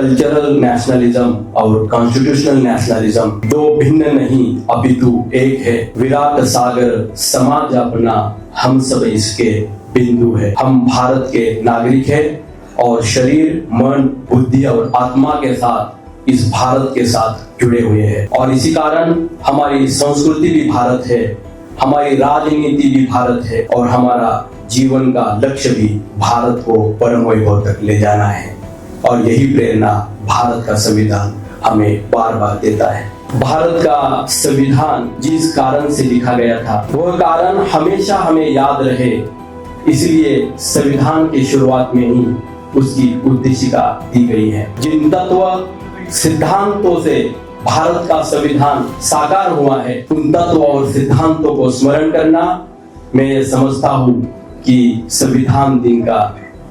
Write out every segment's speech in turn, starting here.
Cultural nationalism और constitutional nationalism दो भिन्न नहीं अपितु एक है। विराट सागर समाज अपना, हम सब इसके बिंदु है। हम भारत के नागरिक हैं और शरीर, मन, बुद्धि और आत्मा के साथ इस भारत के साथ जुड़े हुए हैं और इसी कारण हमारी संस्कृति भी भारत है, हमारी राजनीति भी भारत है और हमारा जीवन का लक्ष्य भी भारत को परम वैभव तक ले जाना है। और यही प्रेरणा भारत का संविधान हमें बार बार देता है। भारत का संविधान जिस कारण से लिखा गया था वह कारण हमेशा हमें याद रहे, इसलिए संविधान की शुरुआत में ही उसकी उद्देशिका दी गई है। जिन तत्व सिद्धांतों से भारत का संविधान साकार हुआ है उन तत्व और सिद्धांतों को स्मरण करना मैं ये समझता हूँ कि संविधान दिन का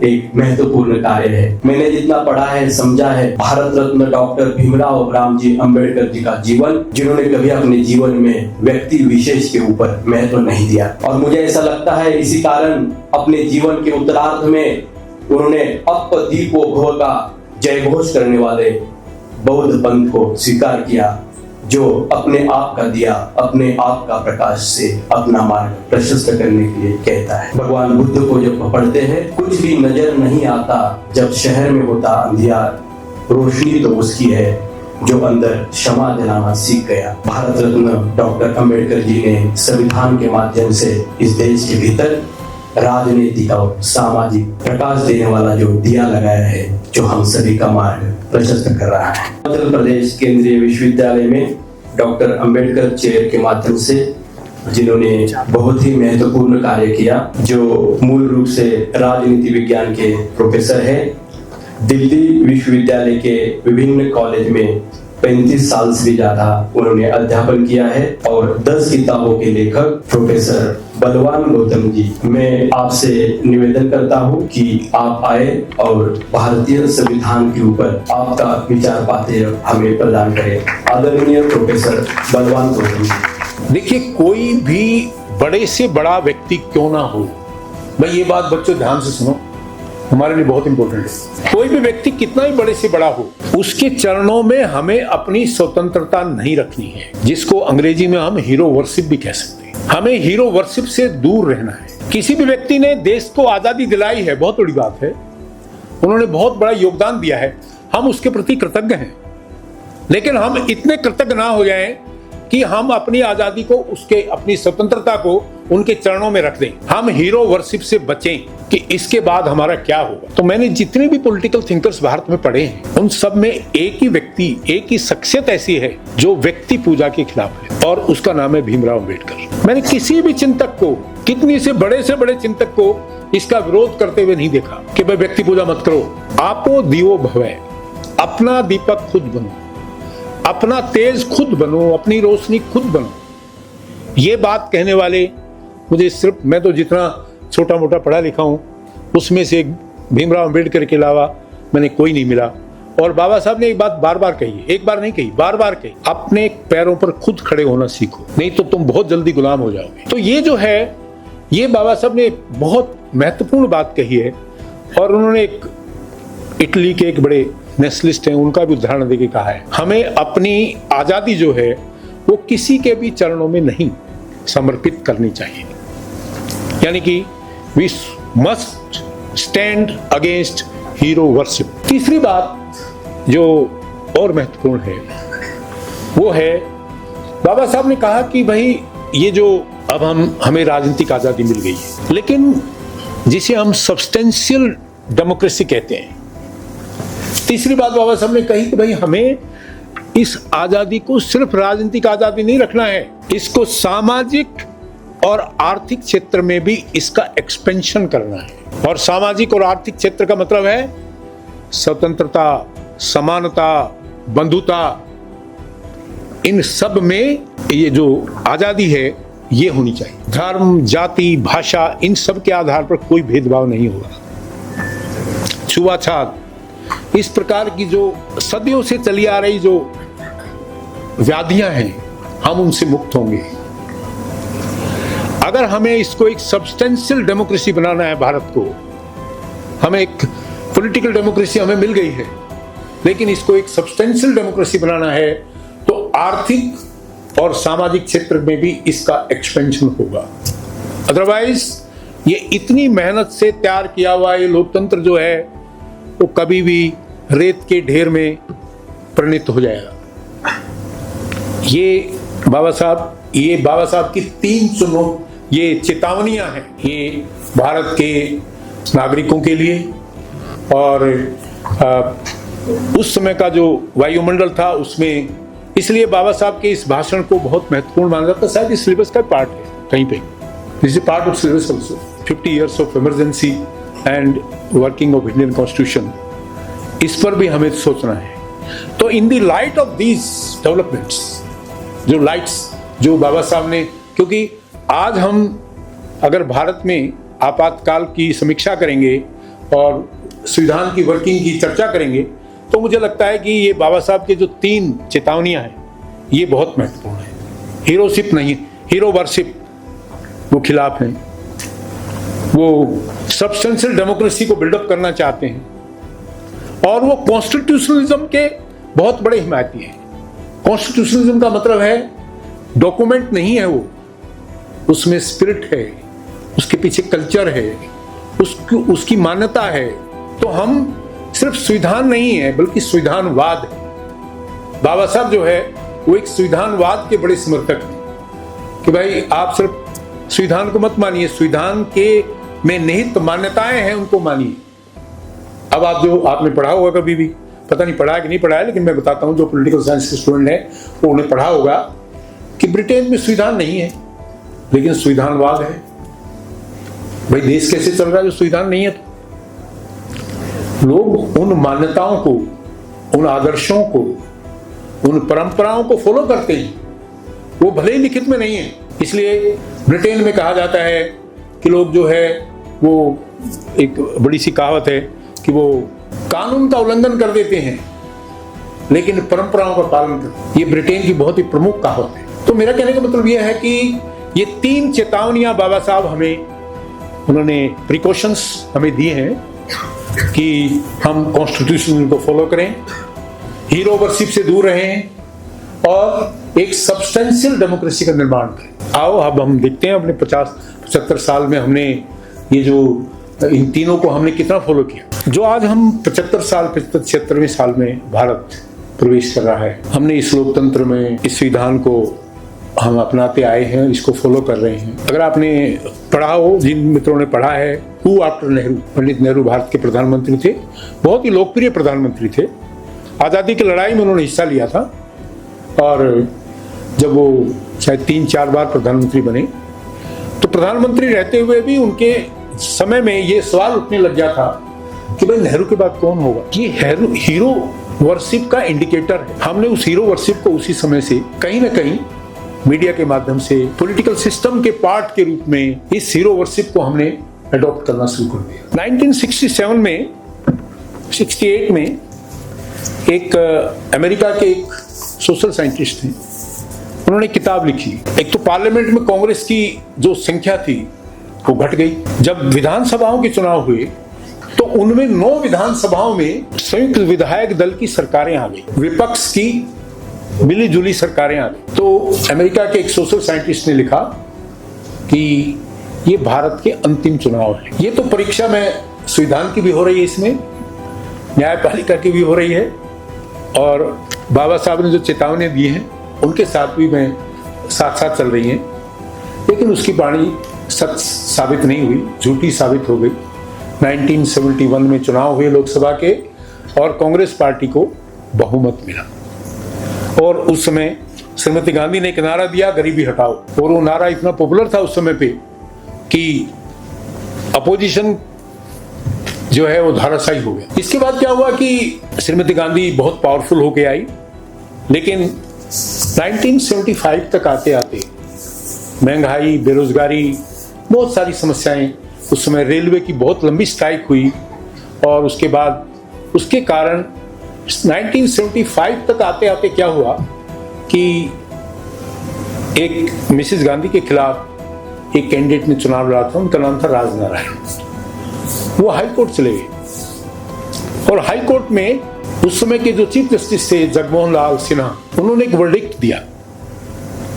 एक महत्वपूर्ण कार्य है। मैंने जितना पढ़ा है, समझा है, भारत रत्न डॉक्टर भीमराव रामजी अंबेडकर जी का जीवन, जिन्होंने कभी अपने जीवन में व्यक्ति विशेष के ऊपर महत्व नहीं दिया और मुझे ऐसा लगता है इसी कारण अपने जीवन के उत्तरार्ध में उन्होंने अप दीपो भव का जय घोष करने वाले बौद्ध पंथ को स्वीकार किया, जो अपने आप का दिया, अपने आप का प्रकाश से अपना मार्ग प्रशस्त करने के लिए कहता है। भगवान बुद्ध को जब पढ़ते हैं कुछ भी नजर नहीं आता, जब शहर में होता अंधियार, रोशनी तो उसकी है जो अंदर क्षमा दिलाना सीख गया। भारत रत्न डॉक्टर अंबेडकर जी ने संविधान के माध्यम से इस देश के भीतर राजनीतिक और सामाजिक प्रकाश देने वाला जो दिया लगाया है, जो हम सभी का मार्ग प्रशस्त कर रहा है। उत्तर प्रदेश केंद्रीय विश्वविद्यालय में डॉक्टर अंबेडकर चेयर के माध्यम से जिन्होंने बहुत ही महत्वपूर्ण कार्य किया, जो मूल रूप से राजनीति विज्ञान के प्रोफेसर है, दिल्ली विश्वविद्यालय के विभिन्न कॉलेज में 35 साल से भी ज्यादा उन्होंने अध्यापन किया है और 10 किताबों के लेखक प्रोफेसर बलवान गौतम जी, मैं आपसे निवेदन करता हूं कि आप आए और भारतीय संविधान के ऊपर आपका विचार पाते हमें प्रदान करें। आदरणीय प्रोफेसर बलवान गौतम जी। देखिए, कोई भी बड़े से बड़ा व्यक्ति क्यों ना हो, भाई ये बात बच्चों ध्यान से सुनो, हमारे लिए बहुत इंपॉर्टेंट है। कोई भी व्यक्ति कितना ही बड़े से बड़ा हो, उसके चरणों में हमें अपनी स्वतंत्रता नहीं रखनी है, जिसको अंग्रेजी में हम हीरो वर्शिप भी कह सकते हैं। हमें हीरो वर्शिप से दूर रहना है। किसी भी व्यक्ति ने देश को आजादी दिलाई है, बहुत बड़ी बात है, उन्होंने बहुत बड़ा योगदान दिया है, हम उसके प्रति कृतज्ञ हैं, लेकिन हम इतने कृतज्ञ ना हो जाएं कि हम अपनी आजादी को, उसके अपनी स्वतंत्रता को उनके चरणों में रख दें। हम हीरो वर्शिप से बचें कि इसके बाद हमारा क्या होगा। तो मैंने जितने भी पॉलिटिकल थिंकर्स भारत में पढ़े हैं, उन सब में एक ही व्यक्ति, एक ही शख्सियत ऐसी है जो व्यक्ति पूजा के खिलाफ है और उसका नाम है भीमराव अंबेडकर। मैंने किसी भी चिंतक को, कितनी से बड़े चिंतक को इसका विरोध करते हुए नहीं देखा कि भाई व्यक्ति पूजा मत करो। आपो दियो भवै, अपना दीपक खुद बनो, अपना तेज खुद बनो, अपनी रोशनी खुद बनो। ये बात कहने वाले मुझे सिर्फ, मैं तो जितना छोटा मोटा पढ़ा लिखा हूं उसमें से भीमराव अंबेडकर के अलावा मैंने कोई नहीं मिला। और बाबा साहब ने एक बात बार बार कही है, एक बार नहीं कही, बार बार कही, अपने पैरों पर खुद खड़े होना सीखो, नहीं तो तुम बहुत जल्दी गुलाम हो जाओगे। तो ये जो है, ये बाबा साहब ने बहुत महत्वपूर्ण बात कही है। और उन्होंने एक इटली के एक बड़े नेशनलिस्ट हैं, उनका भी उदाहरण देके कहा है, हमें अपनी आजादी जो है वो किसी के भी चरणों में नहीं समर्पित करनी चाहिए, यानी कि we must stand against hero worship. तीसरी बात जो और महत्वपूर्ण है वो है, बाबा साहब ने कहा कि भाई ये जो अब हमें राजनीतिक आजादी मिल गई है, लेकिन जिसे हम सब्सटेंशियल डेमोक्रेसी कहते हैं, तीसरी बात बाबा साहब ने कही कि भाई हमें इस आजादी को सिर्फ राजनीतिक आजादी नहीं रखना है, इसको सामाजिक और आर्थिक क्षेत्र में भी इसका एक्सपेंशन करना है। और सामाजिक और आर्थिक क्षेत्र का मतलब है स्वतंत्रता, समानता, बंधुता, इन सब में ये जो आजादी है ये होनी चाहिए। धर्म, जाति, भाषा, इन सब के आधार पर कोई भेदभाव नहीं होगा। छुआछूत, इस प्रकार की जो सदियों से चली आ रही जो व्याधियां हैं, हम उनसे मुक्त होंगे। अगर हमें इसको एक सब्सटेंशियल डेमोक्रेसी बनाना है भारत को, हमें एक पॉलिटिकल डेमोक्रेसी हमें मिल गई है, लेकिन इसको एक सब्सटेंशियल डेमोक्रेसी बनाना है तो आर्थिक और सामाजिक क्षेत्र में भी इसका एक्सपेंशन होगा। अदरवाइज ये इतनी मेहनत से तैयार किया हुआ ये लोकतंत्र जो है वो कभी भी रेत के ढेर में परिणत हो जाएगा। ये बाबा साहब की 3 ये चेतावनियां हैं, ये भारत के नागरिकों के लिए। और उस समय का जो वायुमंडल था उसमें, इसलिए बाबा साहब के इस भाषण को बहुत महत्वपूर्ण माना जाता है। शायद इस सिलेबस का पार्ट है कहीं पे, this is part of syllabus also. 50 years of emergency and working of Indian constitution, इस पर भी हमें सोचना है। तो in the light of these developments, जो बाबा साहब ने, क्योंकि आज हम अगर भारत में आपातकाल की समीक्षा करेंगे और संविधान की वर्किंग की चर्चा करेंगे तो मुझे लगता है कि ये बाबा साहब के जो 3 चेतावनियां हैं ये बहुत महत्वपूर्ण है। हीरोशिप नहीं, हीरो वर्शिप वो खिलाफ हैं, वो सब्सटेंशियल डेमोक्रेसी को बिल्डअप करना चाहते हैं और वो कॉन्स्टिट्यूशनलिज्म के बहुत बड़े हिमायती हैं। कॉन्स्टिट्यूशनलिज्म का मतलब है डॉक्यूमेंट नहीं है, वो उसमें स्पिरिट है, उसके पीछे कल्चर है, उसकी मान्यता है। तो हम सिर्फ संविधान नहीं है बल्कि संविधानवाद है। बाबा साहब जो है वो एक संविधानवाद के बड़े समर्थक हैं कि भाई आप सिर्फ संविधान को मत मानिए, संविधान के में निहित मान्यताएं हैं उनको मानिए। अब आप जो आपने पढ़ा होगा कभी भी, पता नहीं पढ़ा है कि नहीं पढ़ा है, लेकिन मैं बताता हूं, जो पॉलिटिकल साइंस के स्टूडेंट है वो उन्हें पढ़ा होगा कि ब्रिटेन में संविधान नहीं है लेकिन संविधानवाद है। भाई देश कैसे चल रहा है जो संविधान नहीं है? तो लोग उन मान्यताओं को, उन आदर्शों को, उन परंपराओं को फॉलो करते हैं, वो भले ही लिखित में नहीं है। इसलिए ब्रिटेन में कहा जाता है कि लोग जो है वो, एक बड़ी सी कहावत है कि वो कानून का उल्लंघन कर देते हैं लेकिन परंपराओं का पालन करते। ये ब्रिटेन की बहुत ही प्रमुख कहावत है। तो मेरा कहने का मतलब यह है कि ये 3 चेतावनियां बाबा साहब हमें, उन्होंने प्रिकॉशंस हमें दिए हैं कि हम कॉन्स्टिट्यूशन को फॉलो करें, हीरो वर्शिप से दूर रहें और एक सब्सटेंशियल डेमोक्रेसी का निर्माण करें। आओ अब हम देखते हैं अपने 50-75 साल में हमने ये जो इन तीनों को हमने कितना फॉलो किया। जो आज हम 76वें साल में भारत प्रवेश कर रहा है, हमने इस लोकतंत्र में इस संविधान को हम अपनाते आए हैं, इसको फॉलो कर रहे हैं। अगर आपने पढ़ा हो, जिन मित्रों ने पढ़ा है, हु आफ्टर नेहरू, पंडित नेहरू भारत के प्रधानमंत्री थे, बहुत ही लोकप्रिय प्रधानमंत्री थे। आज़ादी की लड़ाई में उन्होंने हिस्सा लिया था और जब वो शायद 3-4 बार प्रधानमंत्री बने तो प्रधानमंत्री रहते हुए भी उनके समय में ये सवाल उठने लग गया था कि भाई नेहरू के बाद कौन होगा। ये हीरो वर्शिप का इंडिकेटर है। हमने उस हीरो वर्शिप को उसी समय से कहीं ना कहीं मीडिया के माध्यम से, पॉलिटिकल सिस्टम के पार्ट के रूप में इस हीरो वर्शिप को हमने अडॉप्ट करना शुरू कर दिया। 1967 में, 68 में एक अमेरिका के एक सोशल साइंटिस्ट थे, उन्होंने किताब लिखी। एक तो पार्लियामेंट में कांग्रेस की जो संख्या थी वो घट गई। जब विधानसभाओं के चुनाव हुए तो उनमें 9 विधानसभाओं में संयुक्त विधायक दल की सरकारें आ गई, विपक्ष की मिली जुली सरकारें आ गई। तो अमेरिका के एक सोशल साइंटिस्ट ने लिखा कि ये भारत के अंतिम चुनाव है। ये तो परीक्षा में संविधान की भी हो रही है, इसमें न्यायपालिका की भी हो रही है और बाबा साहब ने जो चेतावनी दी है उनके साथ भी में साथ साथ चल रही हैं। लेकिन उसकी वाणी सच साबित नहीं हुई, झूठी साबित हो गई। 1971 में चुनाव हुए लोकसभा के और कांग्रेस पार्टी को बहुमत मिला और उस समय श्रीमती गांधी ने एक नारा दिया, गरीबी हटाओ, और वो नारा इतना पॉपुलर था उस समय पे कि अपोजिशन जो है वो धाराशायी हो गया। इसके बाद क्या हुआ कि श्रीमती गांधी बहुत पावरफुल होके आई, लेकिन 1975 तक आते आते महंगाई, बेरोजगारी, बहुत सारी समस्याएं, उस समय रेलवे की बहुत लंबी स्ट्राइक हुई और उसके बाद उसके कारण 1975 तक आते आते क्या हुआ कि एक मिसेस गांधी के खिलाफ एक कैंडिडेट ने चुनाव लड़ा था, उनका नाम था राजनारायण। वो हाई कोर्ट चले गए और हाई कोर्ट में उस समय के जो चीफ जस्टिस थे जगमोहन लाल सिन्हा, उन्होंने एक वर्डिक्ट दिया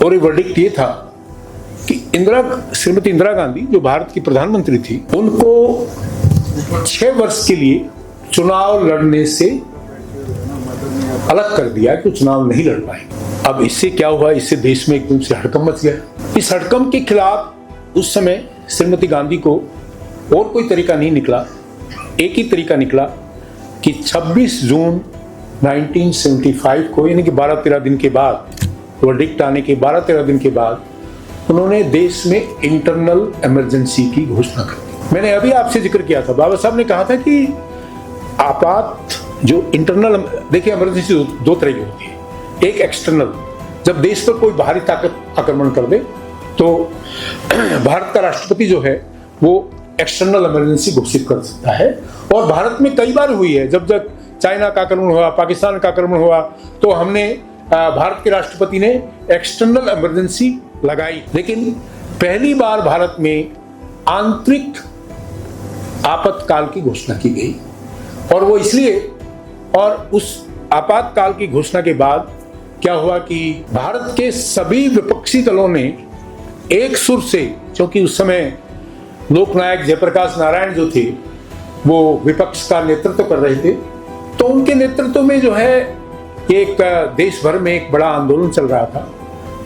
और ये वर्डिक्ट ये था कि श्रीमती इंदिरा गांधी जो भारत की प्रधानमंत्री थी, उनको 6 वर्ष के लिए चुनाव लड़ने से अलग कर दिया कि चुनाव नहीं लड़ पाए। अब इससे क्या हुआ, इससे देश में एकदम से हड़कंप मच गया। इस हड़कंप के खिलाफ उस समय श्रीमती गांधी को और कोई तरीका नहीं निकला, एक ही तरीका निकला कि 26 जून 1975 को, यानी कि 12-13 दिन के बाद, वर्डिक्ट आने के 12-13 दिन के बाद, उन्होंने देश में इंटरनल इमरजेंसी की घोषणा कर दी। मैंने अभी आपसे जिक्र किया था, बाबा साहब ने कहा था कि आपात जो इंटरनल, देखिए इमरजेंसी दो तरह की होती है। एक एक्सटर्नल, जब देश पर कोई बाहरी ताकत आक्रमण कर दे तो भारत का राष्ट्रपति जो है वो एक्सटर्नल इमरजेंसी घोषित कर सकता है, और भारत में कई बार हुई है। जब चाइना का आक्रमण हुआ, पाकिस्तान का आक्रमण हुआ, तो हमने भारत के राष्ट्रपति ने एक्सटर्नल इमरजेंसी लगाई। लेकिन पहली बार भारत में आंतरिक आपातकाल की घोषणा की गई, और वो इसलिए, और उस आपातकाल की घोषणा के बाद क्या हुआ कि भारत के सभी विपक्षी दलों ने एक सुर से, क्योंकि उस समय लोकनायक जयप्रकाश नारायण जो थे वो विपक्ष का नेतृत्व कर रहे थे, तो उनके नेतृत्व में जो है एक देश भर में एक बड़ा आंदोलन चल रहा था।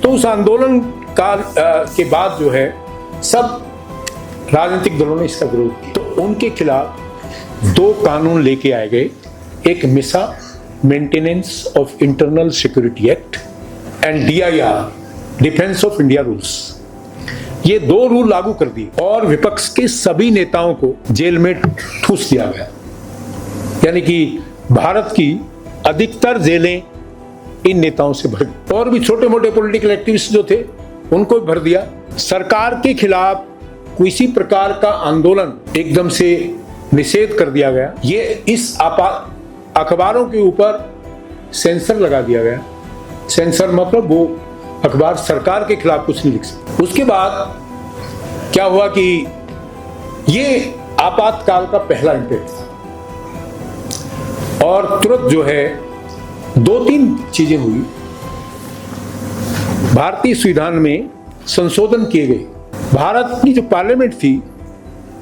तो उस आंदोलन के बाद जो है सब राजनीतिक दलों ने इसका विरोध किया, तो उनके खिलाफ 2 कानून लेके आए गए। एक मिसा, maintenance of internal security act, and DIR, defence of India rules. ये 2 रूल लागू कर दिए और विपक्ष के सभी नेताओं को जेल में ठूस दिया गया। यानी कि भारत की अधिकतर जेलें इन नेताओं से भर गई, और भी छोटे मोटे पॉलिटिकल एक्टिविस्ट जो थे उनको भर दिया। सरकार के खिलाफ किसी प्रकार का आंदोलन एकदम से निषेध कर दिया गया। ये इस अखबारों के ऊपर सेंसर लगा दिया गया। सेंसर मतलब वो अखबार सरकार के खिलाफ कुछ नहीं लिख सकते। उसके बाद क्या हुआ कि ये आपातकाल का पहला इम्पैक्ट था, और तुरंत जो है 2-3 चीजें हुई। भारतीय संविधान में संशोधन किए गए। भारत की जो पार्लियामेंट थी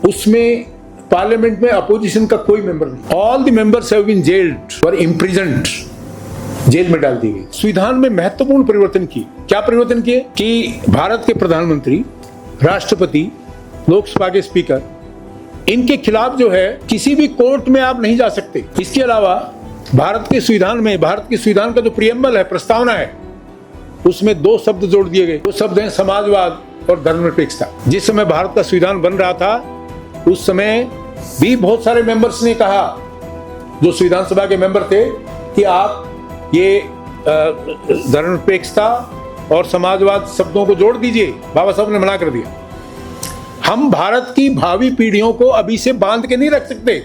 उसमें, पार्लियामेंट में अपोजिशन का कोई मेंबर नहीं। All the members have been jailed और इम्प्रिजन्ड, जेल में डाल दी गई। संविधान में महत्वपूर्ण परिवर्तन किए। क्या परिवर्तन किए कि भारत के प्रधानमंत्री, राष्ट्रपति, लोकसभा के स्पीकर, इनके खिलाफ जो है किसी भी कोर्ट में आप नहीं जा सकते। इसके अलावा भारत के संविधान में, भारत के संविधान का जो प्रियम्बल है, प्रस्तावना है, उसमें 2 शब्द जोड़ दिए गए। वो शब्द हैं समाजवाद और धर्मनिरपेक्षता। जिस समय भारत का संविधान बन रहा था उस समय भी बहुत सारे मेंबर्स ने कहा, जो संविधान सभा के मेंबर थे, कि आप ये धर्मनिरपेक्षता और समाजवाद शब्दों को जोड़ दीजिए। बाबा साहब ने मना कर दिया। हम भारत की भावी पीढ़ियों को अभी से बांध के नहीं रख सकते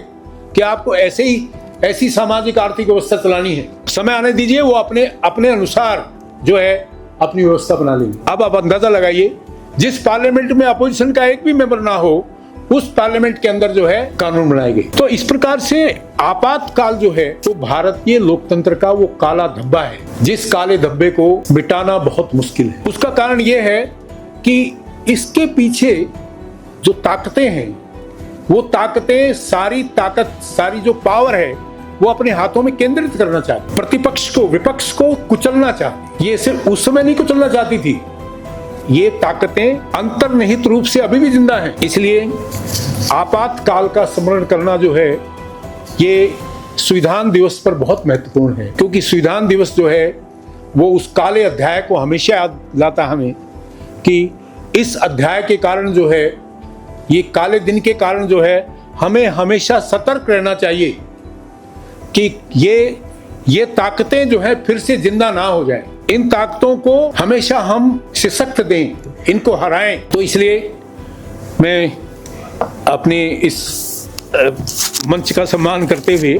कि आपको ऐसी सामाजिक आर्थिक व्यवस्था चलानी है। समय आने दीजिए, वो अपने अनुसार जो है अपनी व्यवस्था बना लेंगे। अब आप अंदाजा लगाइए, जिस पार्लियामेंट में अपोजिशन का एक भी मेंबर ना हो, उस पार्लियामेंट के अंदर जो है कानून बनाए गए। तो इस प्रकार से आपातकाल जो है तो भारतीय लोकतंत्र का वो काला धब्बा है, जिस काले धब्बे को मिटाना बहुत मुश्किल है। उसका कारण यह है कि इसके पीछे जो ताकतें हैं, वो ताकतें सारी जो पावर है वो अपने हाथों में केंद्रित करना चाहती। प्रतिपक्ष को, विपक्ष को कुचलना चाहती। ये सिर्फ उस समय नहीं कुचलना चाहती थी, ये ताकतें अंतर्निहित रूप से अभी भी जिंदा हैं। इसलिए आपातकाल का स्मरण करना जो है ये संविधान दिवस पर बहुत महत्वपूर्ण है, क्योंकि संविधान दिवस जो है वो उस काले अध्याय को हमेशा याद दिलाता हमें कि इस अध्याय के कारण जो है, ये काले दिन के कारण जो है, हमें हमेशा सतर्क रहना चाहिए कि ये ताकतें जो है फिर से जिंदा ना हो जाए। इन ताकतों को हमेशा हम सशक्त दें, इनको हराएं। तो इसलिए मैं अपने इस मंच का सम्मान करते हुए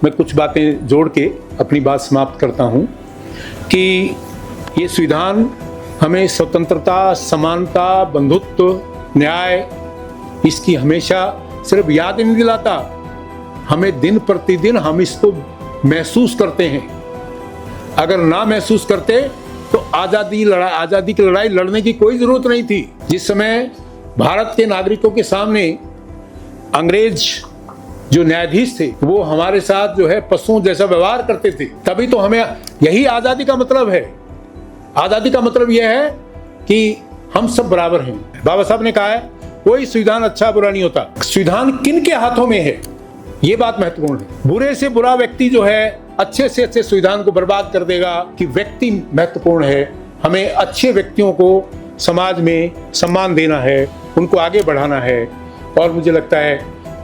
मैं कुछ बातें जोड़ के अपनी बात समाप्त करता हूं कि ये संविधान हमें स्वतंत्रता, समानता, बंधुत्व, न्याय, इसकी हमेशा सिर्फ याद नहीं दिलाता, हमें दिन प्रतिदिन हम इसको महसूस करते हैं। अगर ना महसूस करते तो आजादी की लड़ाई लड़ने की कोई जरूरत नहीं थी। जिस समय भारत के नागरिकों के सामने अंग्रेज जो न्यायाधीश थे वो हमारे साथ जो है पशुओं जैसा व्यवहार करते थे, तभी तो हमें, यही आजादी का मतलब है। आजादी का मतलब यह है कि हम सब बराबर हैं। बाबा साहब ने कहा है कोई संविधान अच्छा बुरा नहीं होता, संविधान किन के हाथों में है ये बात महत्वपूर्ण है। बुरे से बुरा व्यक्ति जो है अच्छे से अच्छे संविधान को बर्बाद कर देगा कि व्यक्ति महत्वपूर्ण है। हमें अच्छे व्यक्तियों को समाज में सम्मान देना है, उनको आगे बढ़ाना है, और मुझे लगता है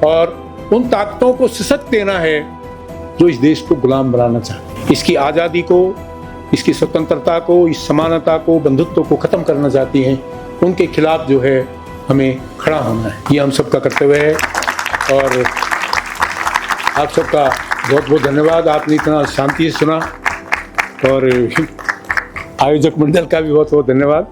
और उन ताकतों को सशक्त देना है जो इस देश को गुलाम बनाना चाहते हैं। इसकी आज़ादी को, इसकी स्वतंत्रता को, इस समानता को, बंधुत्व को खत्म करना चाहती हैं, उनके खिलाफ जो है हमें खड़ा होना है। ये हम सबका कर्तव्य है। और आप सबका बहुत बहुत धन्यवाद, आपने इतना शांति से सुना, और आयोजक मंडल का भी बहुत बहुत धन्यवाद।